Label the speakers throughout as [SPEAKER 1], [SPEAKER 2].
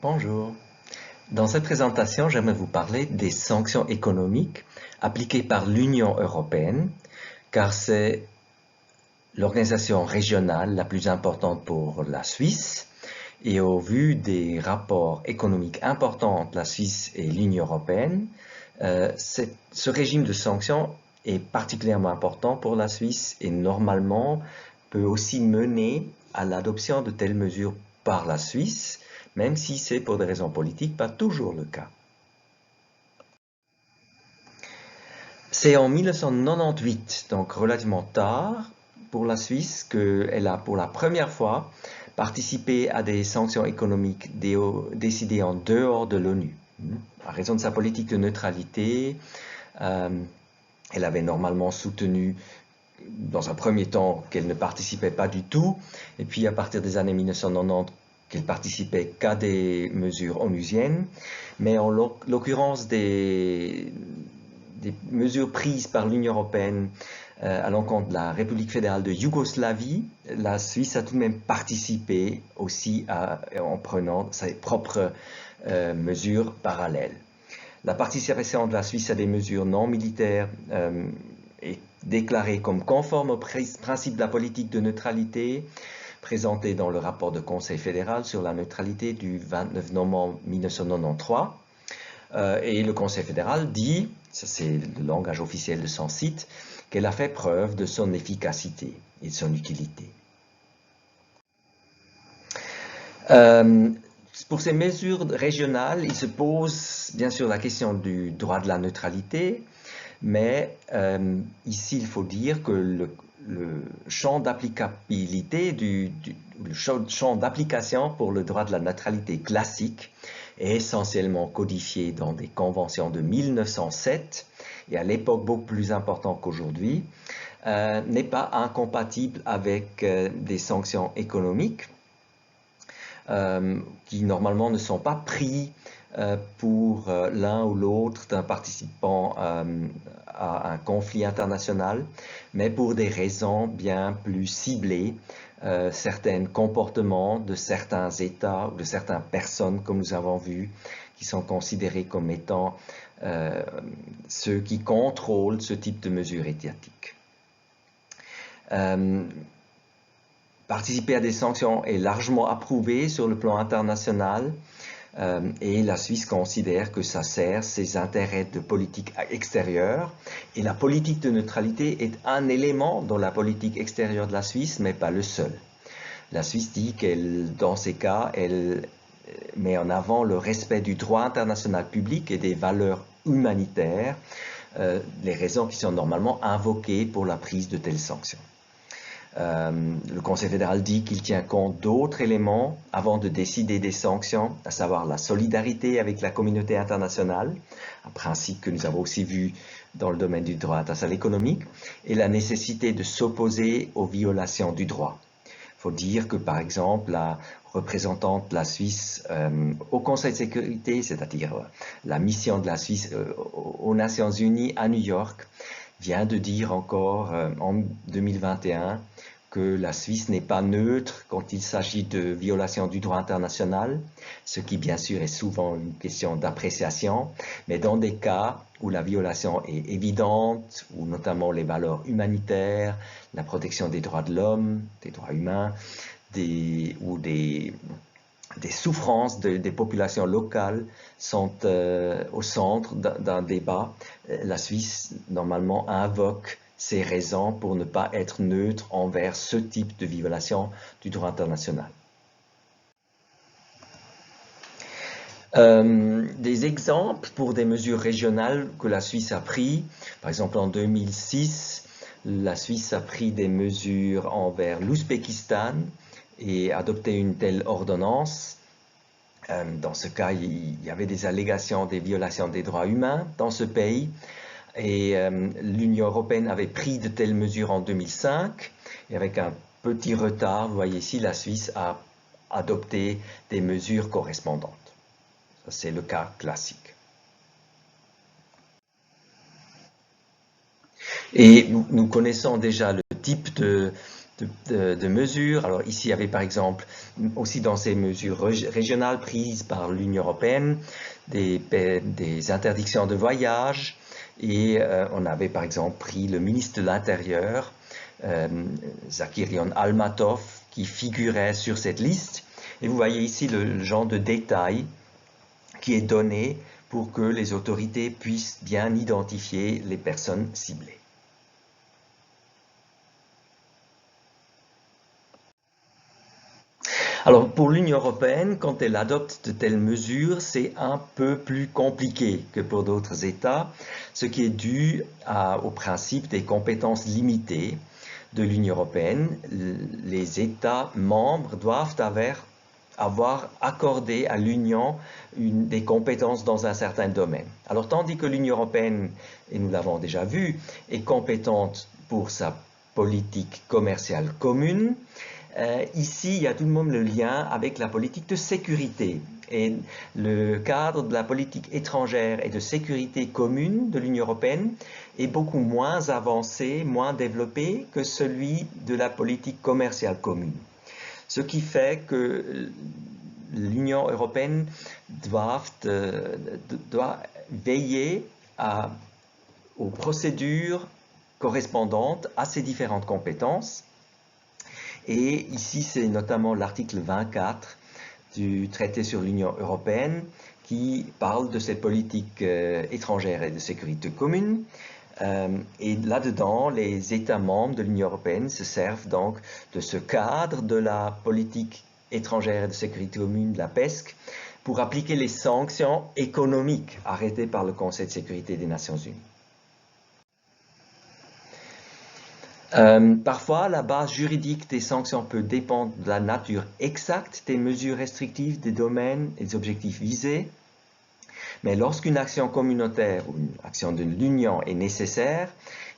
[SPEAKER 1] Bonjour. Dans cette présentation, j'aimerais vous parler des sanctions économiques appliquées par l'Union européenne, car c'est l'organisation régionale la plus importante pour la Suisse. Et au vu des rapports économiques importants entre la Suisse et l'Union européenne, ce régime de sanctions est particulièrement important pour la Suisse et normalement peut aussi mener à l'adoption de telles mesures par la Suisse, même si c'est pour des raisons politiques pas toujours le cas. C'est en 1998, donc relativement tard pour la Suisse, qu'elle a pour la première fois participé à des sanctions économiques décidées en dehors de l'ONU. À raison de sa politique de neutralité, elle avait normalement soutenu dans un premier temps qu'elle ne participait pas du tout, et puis à partir des années 1990, qu'elle participait qu'à des mesures onusiennes, mais en l'occurrence des mesures prises par l'Union européenne à l'encontre de la République fédérale de Yougoslavie, la Suisse a tout de même participé aussi en prenant ses propres mesures parallèles. La participation de la Suisse à des mesures non militaires est déclarée comme conforme au principe de la politique de neutralité présenté dans le rapport du Conseil fédéral sur la neutralité du 29 novembre 1993. Et le Conseil fédéral dit, ça c'est le langage officiel de son site, qu'elle a fait preuve de son efficacité et de son utilité. Pour ces mesures régionales, il se pose bien sûr la question du droit de la neutralité, mais ici il faut dire que le champ d'applicabilité, le champ d'application pour le droit de la neutralité classique est essentiellement codifié dans des conventions de 1907 et à l'époque beaucoup plus important qu'aujourd'hui, n'est pas incompatible avec des sanctions économiques qui normalement ne sont pas pris pour l'un ou l'autre d'un participant à un conflit international, mais pour des raisons bien plus ciblées, certains comportements de certains États ou de certaines personnes, comme nous avons vu, qui sont considérés comme étant ceux qui contrôlent ce type de mesures étatiques. Participer à des sanctions est largement approuvé sur le plan international et la Suisse considère que ça sert ses intérêts de politique extérieure et la politique de neutralité est un élément dans la politique extérieure de la Suisse, mais pas le seul. La Suisse dit qu'elle, dans ces cas, elle met en avant le respect du droit international public et des valeurs humanitaires, les raisons qui sont normalement invoquées pour la prise de telles sanctions. Le Conseil fédéral dit qu'il tient compte d'autres éléments avant de décider des sanctions, à savoir la solidarité avec la communauté internationale, un principe que nous avons aussi vu dans le domaine du droit international économique, et la nécessité de s'opposer aux violations du droit. Il faut dire que, par exemple, la représentante de la Suisse au Conseil de sécurité, c'est-à-dire la mission de la Suisse aux Nations Unies à New York, vient de dire encore en 2021 que la Suisse n'est pas neutre quand il s'agit de violation du droit international, ce qui bien sûr est souvent une question d'appréciation, mais dans des cas où la violation est évidente, où notamment les valeurs humanitaires, la protection des droits de l'homme, des droits humains, ou des souffrances des populations locales sont au centre d'un débat. La Suisse, normalement, invoque ces raisons pour ne pas être neutre envers ce type de violation du droit international. Des exemples pour des mesures régionales que la Suisse a prises. Par exemple, en 2006, la Suisse a pris des mesures envers l'Ouzbékistan et adopté une telle ordonnance. Dans ce cas, il y avait des allégations des violations des droits humains dans ce pays et l'Union européenne avait pris de telles mesures en 2005 et avec un petit retard, vous voyez ici, la Suisse a adopté des mesures correspondantes. C'est le cas classique. Et nous connaissons déjà le type de de mesures. Alors ici, il y avait par exemple, aussi dans ces mesures régionales prises par l'Union européenne, des interdictions de voyage, et on avait par exemple pris le ministre de l'Intérieur, Zakirian Almatov, qui figurait sur cette liste. Et vous voyez ici le genre de détail qui est donné pour que les autorités puissent bien identifier les personnes ciblées. Alors pour l'Union européenne, quand elle adopte de telles mesures, c'est un peu plus compliqué que pour d'autres États, ce qui est dû au principe des compétences limitées de l'Union européenne. Les États membres doivent avoir accordé à l'Union des compétences dans un certain domaine. Alors tandis que l'Union européenne, et nous l'avons déjà vu, est compétente pour sa politique commerciale commune, ici, il y a tout de même le lien avec la politique de sécurité. Et le cadre de la politique étrangère et de sécurité commune de l'Union européenne est beaucoup moins avancé, moins développé que celui de la politique commerciale commune. Ce qui fait que l'Union européenne doit veiller aux procédures correspondantes à ces différentes compétences. Et ici, c'est notamment l'article 24 du traité sur l'Union européenne qui parle de cette politique étrangère et de sécurité commune. Et là-dedans, les États membres de l'Union européenne se servent donc de ce cadre de la politique étrangère et de sécurité commune, de la PESC, pour appliquer les sanctions économiques arrêtées par le Conseil de sécurité des Nations unies. Parfois, la base juridique des sanctions peut dépendre de la nature exacte des mesures restrictives, des domaines et des objectifs visés. Mais lorsqu'une action communautaire ou une action de l'Union est nécessaire,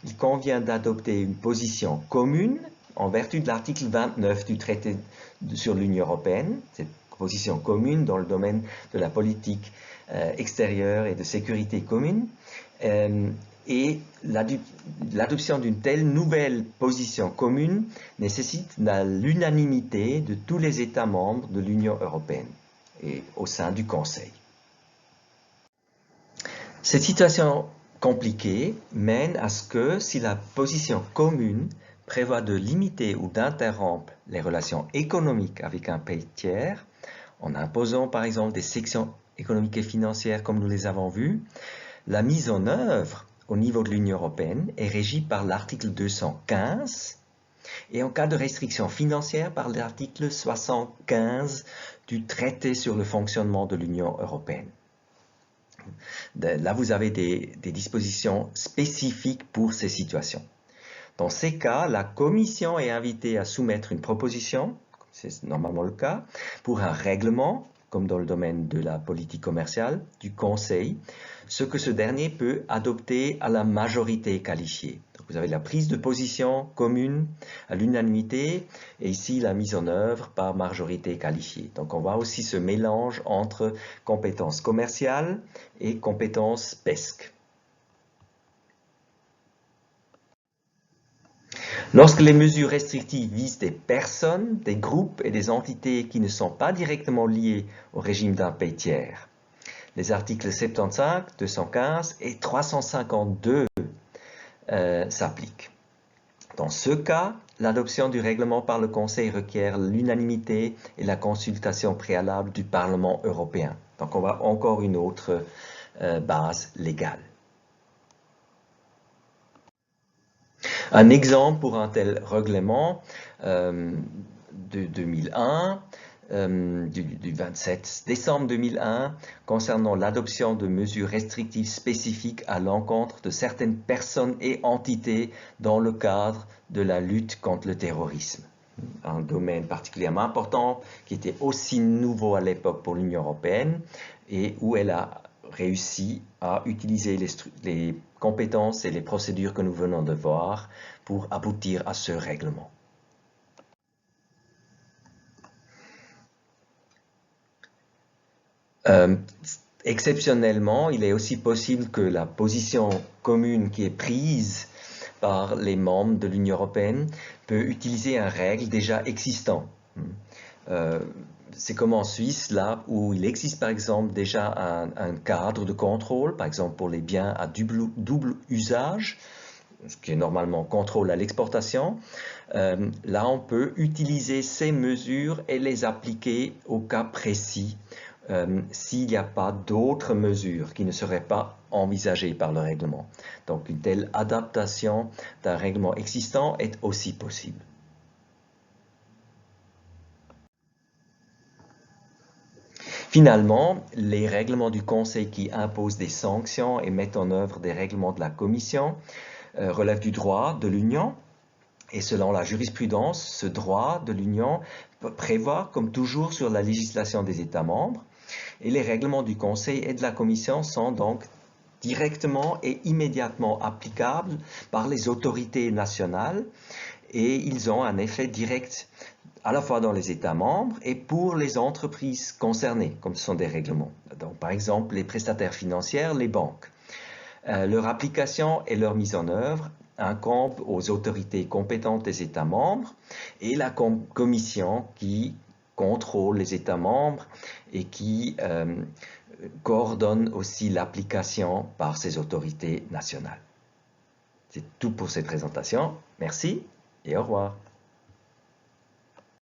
[SPEAKER 1] il convient d'adopter une position commune en vertu de l'article 29 du traité sur l'Union européenne, cette position commune dans le domaine de la politique extérieure et de sécurité commune. Et l'adoption d'une telle nouvelle position commune nécessite l'unanimité de tous les États membres de l'Union européenne et au sein du Conseil. Cette situation compliquée mène à ce que si la position commune prévoit de limiter ou d'interrompre les relations économiques avec un pays tiers, en imposant par exemple des sections économiques et financières comme nous les avons vues, la mise en œuvre au niveau de l'Union européenne est régie par l'article 215 et en cas de restriction financière par l'article 75 du traité sur le fonctionnement de l'Union européenne. Là, vous avez des dispositions spécifiques pour ces situations. Dans ces cas, la Commission est invitée à soumettre une proposition, c'est normalement le cas, pour un règlement, comme dans le domaine de la politique commerciale, du Conseil, ce que ce dernier peut adopter à la majorité qualifiée. Donc, vous avez la prise de position commune à l'unanimité et ici la mise en œuvre par majorité qualifiée. Donc on voit aussi ce mélange entre compétences commerciales et compétences PESC. Lorsque les mesures restrictives visent des personnes, des groupes et des entités qui ne sont pas directement liés au régime d'un pays tiers, les articles 75, 215 et 352 s'appliquent. Dans ce cas, l'adoption du règlement par le Conseil requiert l'unanimité et la consultation préalable du Parlement européen. Donc on voit encore une autre base légale. Un exemple pour un tel règlement de 2001, du 27 décembre 2001, concernant l'adoption de mesures restrictives spécifiques à l'encontre de certaines personnes et entités dans le cadre de la lutte contre le terrorisme. Un domaine particulièrement important qui était aussi nouveau à l'époque pour l'Union européenne et où elle a réussi à utiliser les compétences et les procédures que nous venons de voir pour aboutir à ce règlement. Exceptionnellement, il est aussi possible que la position commune qui est prise par les membres de l'Union européenne peut utiliser une règle déjà existante. C'est comme en Suisse, là où il existe par exemple déjà un cadre de contrôle, par exemple pour les biens à double usage, ce qui est normalement contrôle à l'exportation. Là, on peut utiliser ces mesures et les appliquer au cas précis s'il n'y a pas d'autres mesures qui ne seraient pas envisagées par le règlement. Donc, une telle adaptation d'un règlement existant est aussi possible. Finalement, les règlements du Conseil qui imposent des sanctions et mettent en œuvre des règlements de la Commission relèvent du droit de l'Union. Et selon la jurisprudence, ce droit de l'Union prévoit, comme toujours, sur la législation des États membres. Et les règlements du Conseil et de la Commission sont donc directement et immédiatement applicables par les autorités nationales et ils ont un effet direct à la fois dans les États membres et pour les entreprises concernées, comme ce sont des règlements. Donc, par exemple, les prestataires financiers, les banques. Leur application et leur mise en œuvre incombent aux autorités compétentes des États membres et la Commission qui contrôle les États membres et qui coordonne aussi l'application par ces autorités nationales. C'est tout pour cette présentation. Merci et au revoir.